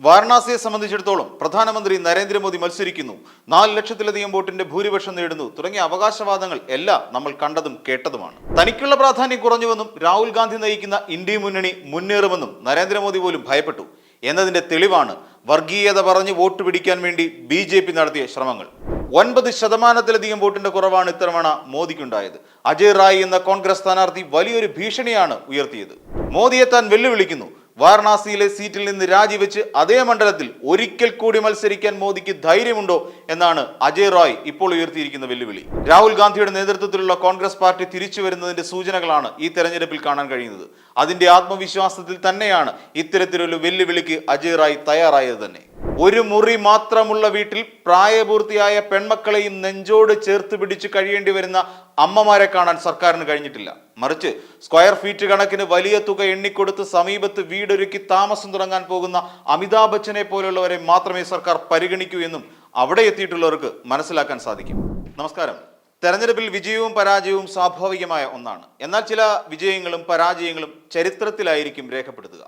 വാരണാസിയെ സംബന്ധിച്ചിടത്തോളം പ്രധാനമന്ത്രി നരേന്ദ്രമോദി മത്സരിക്കുന്നു, 4 ലക്ഷത്തിലധികം വോട്ടിന്റെ ഭൂരിപക്ഷം നേടുന്നു തുടങ്ങിയ അവകാശവാദങ്ങൾ എല്ലാം നമ്മൾ കണ്ടതും കേട്ടതുമാണ്. തനിക്കുള്ള പ്രാധാന്യം കുറഞ്ഞുവെന്നും രാഹുൽ ഗാന്ധി നയിക്കുന്ന ഇന്ത്യ മുന്നണി മുന്നേറുമെന്നും നരേന്ദ്രമോദി പോലും ഭയപ്പെട്ടു എന്നതിന്റെ തെളിവാണ് വർഗീയത പറഞ്ഞ് വോട്ട് പിടിക്കാൻ വേണ്ടി BJP നടത്തിയ ശ്രമങ്ങൾ. 9% വോട്ടിന്റെ കുറവാണ് ഇത്തവണ മോദിക്കുണ്ടായത്. അജയ് റായ് എന്ന കോൺഗ്രസ് സ്ഥാനാർത്ഥി വലിയൊരു ഭീഷണിയാണ് ഉയർത്തിയത്. മോദിയെ താൻ വെല്ലുവിളിക്കുന്നു, വാരണാസിയിലെ സീറ്റിൽ നിന്ന് രാജിവെച്ച് അതേ മണ്ഡലത്തിൽ ഒരിക്കൽ കൂടി മത്സരിക്കാൻ മോദിക്ക് ധൈര്യമുണ്ടോ എന്നാണ് അജയ് റായ് ഇപ്പോൾ ഉയർത്തിയിരിക്കുന്ന വെല്ലുവിളി. രാഹുൽ ഗാന്ധിയുടെ നേതൃത്വത്തിലുള്ള കോൺഗ്രസ് പാർട്ടി തിരിച്ചു വരുന്നതിന്റെ സൂചനകളാണ് ഈ തെരഞ്ഞെടുപ്പിൽ കാണാൻ കഴിയുന്നത്. അതിന്റെ ആത്മവിശ്വാസത്തിൽ തന്നെയാണ് ഇത്തരത്തിലൊരു വെല്ലുവിളിക്ക് അജയ് റായ് തയ്യാറായത് തന്നെ. ഒരു മുറി മാത്രമുള്ള വീട്ടിൽ പ്രായപൂർത്തിയായ പെൺമക്കളെയും നെഞ്ചോട് ചേർത്ത് പിടിച്ച് കഴിയേണ്ടി വരുന്ന അമ്മമാരെ കാണാൻ സർക്കാരിന് കഴിഞ്ഞിട്ടില്ല. മറിച്ച് സ്ക്വയർ ഫീറ്റ് കണക്കിന് വലിയ തുക എണ്ണിക്കൊടുത്ത് സമീപത്ത് വീടൊരുക്കി താമസം തുടങ്ങാൻ പോകുന്ന അമിതാഭ് ബച്ചനെ പോലുള്ളവരെ മാത്രമേ സർക്കാർ പരിഗണിക്കൂ എന്നും അവിടെ എത്തിയിട്ടുള്ളവർക്ക് മനസ്സിലാക്കാൻ സാധിക്കും. നമസ്കാരം. തെരഞ്ഞെടുപ്പിൽ വിജയവും പരാജയവും സ്വാഭാവികമായ ഒന്നാണ്. എന്നാൽ ചില വിജയങ്ങളും പരാജയങ്ങളും ചരിത്രത്തിലായിരിക്കും രേഖപ്പെടുത്തുക.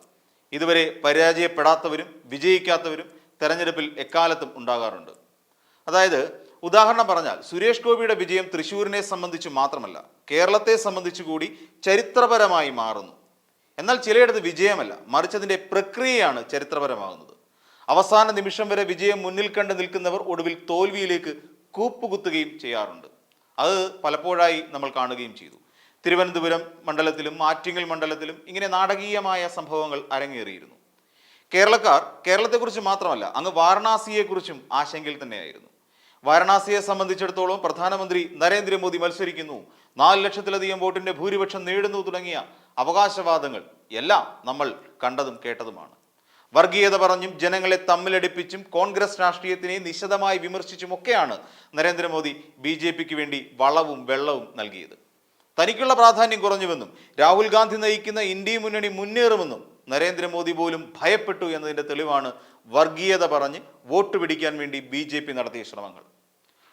ഇതുവരെ പരാജയപ്പെടാത്തവരും വിജയിക്കാത്തവരും തെരഞ്ഞെടുപ്പിൽ എക്കാലത്തും ഉണ്ടാകാറുണ്ട്. അതായത് ഉദാഹരണം പറഞ്ഞാൽ സുരേഷ് ഗോപിയുടെ വിജയം തൃശ്ശൂരിനെ സംബന്ധിച്ച് മാത്രമല്ല, കേരളത്തെ സംബന്ധിച്ചു കൂടി ചരിത്രപരമായി മാറുന്നു. എന്നാൽ ചിലയിടത്ത് വിജയമല്ല, മറിച്ച് അതിൻ്റെ പ്രക്രിയയാണ് ചരിത്രപരമാകുന്നത്. അവസാന നിമിഷം വരെ വിജയം മുന്നിൽ കണ്ട് നിൽക്കുന്നവർ ഒടുവിൽ തോൽവിയിലേക്ക് കൂപ്പുകുത്തുകയും ചെയ്യാറുണ്ട്. അത് പലപ്പോഴായി നമ്മൾ കാണുകയും ചെയ്തു. തിരുവനന്തപുരം മണ്ഡലത്തിലും ആറ്റിങ്ങൽ മണ്ഡലത്തിലും ഇങ്ങനെ നാടകീയമായ സംഭവങ്ങൾ അരങ്ങേറിയിരുന്നു. കേരളക്കാർ കേരളത്തെക്കുറിച്ച് മാത്രമല്ല, അങ്ങ് വാരണാസിയെക്കുറിച്ചും ആശങ്കയിൽ തന്നെയായിരുന്നു. വാരണാസിയെ സംബന്ധിച്ചിടത്തോളം പ്രധാനമന്ത്രി നരേന്ദ്രമോദി മത്സരിക്കുന്നു, 4 ലക്ഷത്തിലധികം വോട്ടിന്റെ ഭൂരിപക്ഷം നേടുന്നു തുടങ്ങിയ അവകാശവാദങ്ങൾ എല്ലാം നമ്മൾ കണ്ടതും കേട്ടതുമാണ്. വർഗീയത പറഞ്ഞും ജനങ്ങളെ തമ്മിലടിപ്പിച്ചും കോൺഗ്രസ് രാഷ്ട്രീയത്തിനെ നിശിതമായി വിമർശിച്ചുമൊക്കെയാണ് നരേന്ദ്രമോദി BJPക്ക് വേണ്ടി വളവും വെള്ളവും നൽകിയത്. തനിക്കുള്ള പ്രാധാന്യം കുറഞ്ഞുവെന്നും രാഹുൽ ഗാന്ധി നയിക്കുന്ന ഇന്ത്യ മുന്നണി മുന്നേറുമെന്നും നരേന്ദ്രമോദി പോലും ഭയപ്പെട്ടു എന്നതിന്റെ തെളിവാണ് വർഗീയത പറഞ്ഞ് വോട്ട് പിടിക്കാൻ വേണ്ടി BJP നടത്തിയ ശ്രമങ്ങൾ.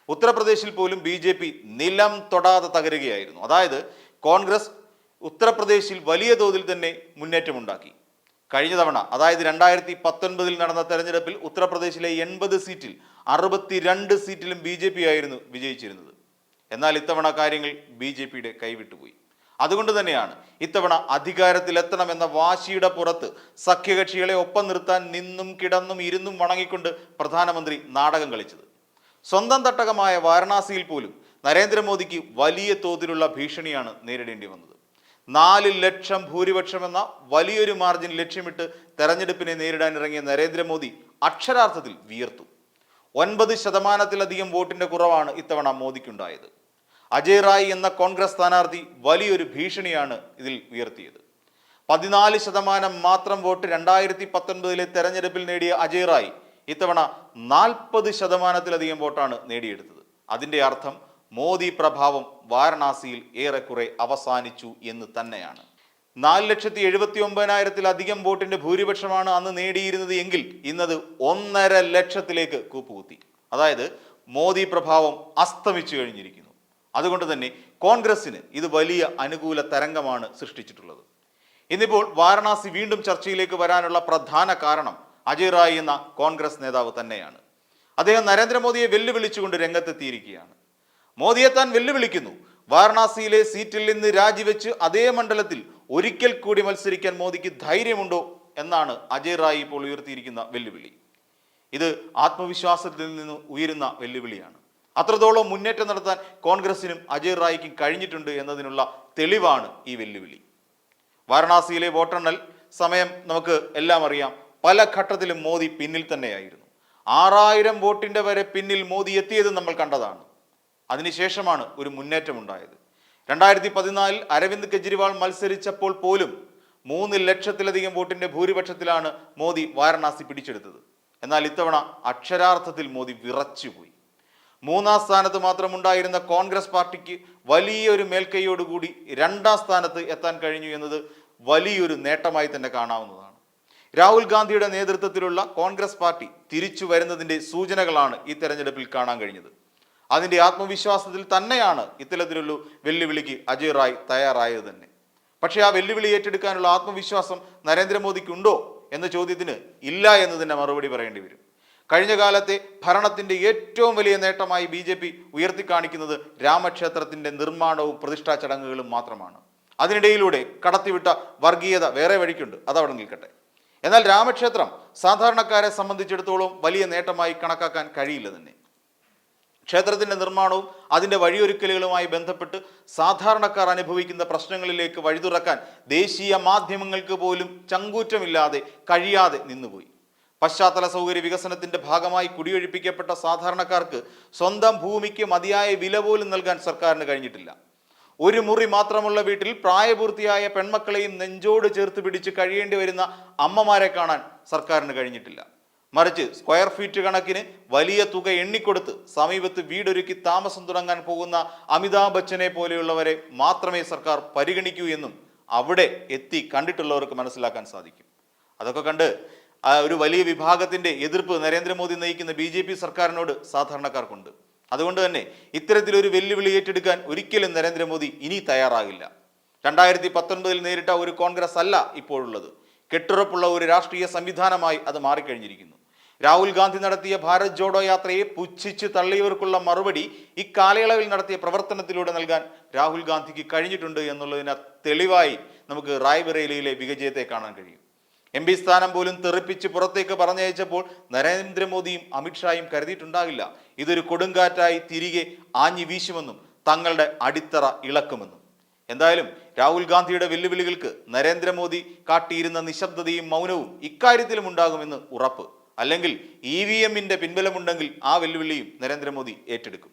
ഉത്തർപ്രദേശിൽ പോലും BJP നിലം തൊടാതെ തകരുകയായിരുന്നു. അതായത് കോൺഗ്രസ് ഉത്തർപ്രദേശിൽ വലിയ തോതിൽ തന്നെ മുന്നേറ്റമുണ്ടാക്കി. കഴിഞ്ഞ തവണ, അതായത് 2019 നടന്ന തെരഞ്ഞെടുപ്പിൽ ഉത്തർപ്രദേശിലെ 80 സീറ്റിൽ 62 സീറ്റിലും BJP ആയിരുന്നു വിജയിച്ചിരുന്നത്. എന്നാൽ ഇത്തവണ കാര്യങ്ങൾ BJPയുടെ കൈവിട്ടുപോയി. അതുകൊണ്ട് തന്നെയാണ് ഇത്തവണ അധികാരത്തിലെത്തണമെന്ന വാശിയുടെ പുറത്ത് സഖ്യകക്ഷികളെ ഒപ്പം നിർത്താൻ നിന്നും കിടന്നും ഇരുന്നും വണങ്ങിക്കൊണ്ട് പ്രധാനമന്ത്രി നാടകം കളിച്ചത്. സ്വന്തം തട്ടകമായ വാരണാസിയിൽ പോലും നരേന്ദ്രമോദിക്ക് വലിയ തോതിലുള്ള ഭീഷണിയാണ് നേരിടേണ്ടി വന്നത്. 4 ലക്ഷം ഭൂരിപക്ഷം എന്ന വലിയൊരു മാർജിൻ ലക്ഷ്യമിട്ട് തെരഞ്ഞെടുപ്പിനെ നേരിടാൻ ഇറങ്ങിയ നരേന്ദ്രമോദി അക്ഷരാർത്ഥത്തിൽ വിയർത്തു. 9% വോട്ടിന്റെ കുറവാണ് ഇത്തവണ മോദിക്കുണ്ടായത്. അജയ് റായ് എന്ന കോൺഗ്രസ് സ്ഥാനാർത്ഥി വലിയൊരു ഭീഷണിയാണ് ഇതിൽ ഉയർത്തിയത്. 14% മാത്രം വോട്ട് 2019 തെരഞ്ഞെടുപ്പിൽ നേടിയ അജയ് റായ് ഇത്തവണ 40% വോട്ടാണ് നേടിയെടുത്തത്. അതിൻ്റെ അർത്ഥം മോദി പ്രഭാവം വാരണാസിയിൽ ഏറെക്കുറെ അവസാനിച്ചു എന്ന് തന്നെയാണ്. 4,79,000 വോട്ടിന്റെ ഭൂരിപക്ഷമാണ് അന്ന് നേടിയിരുന്നത് എങ്കിൽ ഇന്നത് 1.5 ലക്ഷത്തിലേക്ക് കൂപ്പുകുത്തി. അതായത് മോദി പ്രഭാവം അസ്തമിച്ചു കഴിഞ്ഞിരിക്കുന്നു. അതുകൊണ്ട് തന്നെ കോൺഗ്രസിന് ഇത് വലിയ അനുകൂല തരംഗമാണ് സൃഷ്ടിച്ചിട്ടുള്ളത്. ഇന്നിപ്പോൾ വാരണാസി വീണ്ടും ചർച്ചയിലേക്ക് വരാനുള്ള പ്രധാന കാരണം അജയ് റായ് എന്ന കോൺഗ്രസ് നേതാവ് തന്നെയാണ്. അദ്ദേഹം നരേന്ദ്രമോദിയെ വെല്ലുവിളിച്ചുകൊണ്ട് രംഗത്തെത്തിയിരിക്കുകയാണ്. മോദിയെ താൻ വെല്ലുവിളിക്കുന്നു, വാരണാസിയിലെ സീറ്റിൽ നിന്ന് രാജിവെച്ച് അതേ മണ്ഡലത്തിൽ ഒരിക്കൽ കൂടി മത്സരിക്കാൻ മോദിക്ക് ധൈര്യമുണ്ടോ എന്നാണ് അജയ് റായ് ഇപ്പോൾ ഉയർത്തിയിരിക്കുന്ന വെല്ലുവിളി. ഇത് ആത്മവിശ്വാസത്തിൽ നിന്ന് ഉയരുന്ന വെല്ലുവിളിയാണ്. അത്രത്തോളം മുന്നേറ്റം നടത്താൻ കോൺഗ്രസിനും അജയ് റായ്ക്കും കഴിഞ്ഞിട്ടുണ്ട് എന്നതിനുള്ള തെളിവാണ് ഈ വെല്ലുവിളി. വാരണാസിയിലെ വോട്ടെണ്ണൽ സമയം നമുക്ക് എല്ലാം അറിയാം. പല ഘട്ടത്തിലും മോദി പിന്നിൽ തന്നെയായിരുന്നു. 6000 വോട്ടിന്റെ വരെ പിന്നിൽ മോദി എത്തിയത് നമ്മൾ കണ്ടതാണ്. അതിനുശേഷമാണ് ഒരു മുന്നേറ്റം ഉണ്ടായത്. 2014 അരവിന്ദ് കെജ്രിവാൾ മത്സരിച്ചപ്പോൾ പോലും 3 ലക്ഷത്തിലധികം വോട്ടിന്റെ ഭൂരിപക്ഷത്തിലാണ് മോദി വാരണാസി പിടിച്ചെടുത്തത്. എന്നാൽ ഇത്തവണ അക്ഷരാർത്ഥത്തിൽ മോദി വിറച്ചുപോയി. 3ാം സ്ഥാനത്ത് മാത്രം ഉണ്ടായിരുന്ന കോൺഗ്രസ് പാർട്ടിക്ക് വലിയൊരു മേൽക്കൈയോടുകൂടി 2ാം സ്ഥാനത്ത് എത്താൻ കഴിഞ്ഞു എന്നത് വലിയൊരു നേട്ടമായി തന്നെ കാണാവുന്നതാണ്. രാഹുൽ ഗാന്ധിയുടെ നേതൃത്വത്തിലുള്ള കോൺഗ്രസ് പാർട്ടി തിരിച്ചു വരുന്നതിൻ്റെ സൂചനകളാണ് ഈ തെരഞ്ഞെടുപ്പിൽ കാണാൻ കഴിഞ്ഞത്. അതിൻ്റെ ആത്മവിശ്വാസത്തിൽ തന്നെയാണ് ഇത്തരത്തിലുള്ള വെല്ലുവിളിക്ക് അജയ് റായ് തയ്യാറായത് തന്നെ. പക്ഷേ ആ വെല്ലുവിളി ഏറ്റെടുക്കാനുള്ള ആത്മവിശ്വാസം നരേന്ദ്രമോദിക്കുണ്ടോ എന്ന ചോദ്യത്തിന് ഇല്ല എന്ന് തന്നെ മറുപടി പറയേണ്ടി വരും. കഴിഞ്ഞ കാലത്തെ ഭരണത്തിന്റെ ഏറ്റവും വലിയ നേട്ടമായി BJP ഉയർത്തിക്കാണിക്കുന്നത് രാമക്ഷേത്രത്തിന്റെ നിർമ്മാണവും പ്രതിഷ്ഠാ ചടങ്ങുകളും മാത്രമാണ്. അതിനിടയിലൂടെ കടത്തിവിട്ട വർഗീയത വേറെ വഴിക്കുണ്ട്, അതവിടെ നിൽക്കട്ടെ. എന്നാൽ രാമക്ഷേത്രം സാധാരണക്കാരെ സംബന്ധിച്ചിടത്തോളം വലിയ നേട്ടമായി കണക്കാക്കാൻ കഴിയില്ല തന്നെ. ക്ഷേത്രത്തിന്റെ നിർമ്മാണവും അതിന്റെ വഴിയൊരുക്കലുകളുമായി ബന്ധപ്പെട്ട് സാധാരണക്കാർ അനുഭവിക്കുന്ന പ്രശ്നങ്ങളിലേക്ക് വഴിതുറക്കാൻ ദേശീയ മാധ്യമങ്ങൾക്ക് പോലും ചങ്കൂറ്റമില്ലാതെ കഴിയാതെ നിന്നുപോയി. പശ്ചാത്തല സൗകര്യ വികസനത്തിന്റെ ഭാഗമായി കുടിയൊഴിപ്പിക്കപ്പെട്ട സാധാരണക്കാർക്ക് സ്വന്തം ഭൂമിക്ക് മതിയായ വില പോലും നൽകാൻ സർക്കാരിന് കഴിഞ്ഞിട്ടില്ല. ഒരു മുറി മാത്രമുള്ള വീട്ടിൽ പ്രായപൂർത്തിയായ പെൺമക്കളെയും നെഞ്ചോട് ചേർത്ത് പിടിച്ച് കഴിയേണ്ടി വരുന്ന അമ്മമാരെ കാണാൻ സർക്കാരിന് കഴിഞ്ഞിട്ടില്ല. മറിച്ച് സ്ക്വയർ ഫീറ്റ് കണക്കിന് വലിയ തുക എണ്ണിക്കൊടുത്ത് സമീപത്ത് വീടൊരുക്കി താമസം തുടങ്ങാൻ പോകുന്ന അമിതാഭ് ബച്ചനെ പോലെയുള്ളവരെ മാത്രമേ സർക്കാർ പരിഗണിക്കൂ എന്നും അവിടെ എത്തി കണ്ടിട്ടുള്ളവർക്ക് മനസ്സിലാക്കാൻ സാധിക്കും. അതൊക്കെ കണ്ട് ഒരു വലിയ വിഭാഗത്തിന്റെ എതിർപ്പ് നരേന്ദ്രമോദി നയിക്കുന്ന BJP സർക്കാരിനോട് സാധാരണക്കാർക്കുണ്ട്. അതുകൊണ്ട് തന്നെ ഇത്തരത്തിലൊരു വെല്ലുവിളി ഏറ്റെടുക്കാൻ ഒരിക്കലും നരേന്ദ്രമോദി ഇനി തയ്യാറാകില്ല. 2019 നേരിട്ട ഒരു കോൺഗ്രസ് അല്ല ഇപ്പോഴുള്ളത്. കെട്ടുറപ്പുള്ള ഒരു രാഷ്ട്രീയ സംവിധാനമായി അത് മാറിക്കഴിഞ്ഞിരിക്കുന്നു. രാഹുൽ ഗാന്ധി നടത്തിയ ഭാരത് ജോഡോ യാത്രയെ പുച്ഛിച്ച് തള്ളിയവർക്കുള്ള മറുപടി ഇക്കാലയളവിൽ നടത്തിയ പ്രവർത്തനത്തിലൂടെ നൽകാൻ രാഹുൽ ഗാന്ധിക്ക് കഴിഞ്ഞിട്ടുണ്ട് എന്നുള്ളതിന് തെളിവായി നമുക്ക് റായ്ബറേലിയിലെ വിജയത്തെ കാണാൻ കഴിയും. MP സ്ഥാനം പോലും തെറിപ്പിച്ച് പുറത്തേക്ക് പറഞ്ഞയച്ചപ്പോൾ നരേന്ദ്രമോദിയും അമിത്ഷായും കരുതിയിട്ടുണ്ടാകില്ല ഇതൊരു കൊടുങ്കാറ്റായി തിരികെ ആഞ്ഞു വീശുമെന്നും തങ്ങളുടെ അടിത്തറ ഇളക്കുമെന്നും. എന്തായാലും രാഹുൽ ഗാന്ധിയുടെ വെല്ലുവിളികൾക്ക് നരേന്ദ്രമോദി കാട്ടിയിരുന്ന നിശബ്ദതയും മൗനവും ഇക്കാര്യത്തിലും ഉണ്ടാകുമെന്ന് ഉറപ്പ്. അല്ലെങ്കിൽ EVM പിൻബലമുണ്ടെങ്കിൽ ആ വെല്ലുവിളിയും നരേന്ദ്രമോദി ഏറ്റെടുക്കും.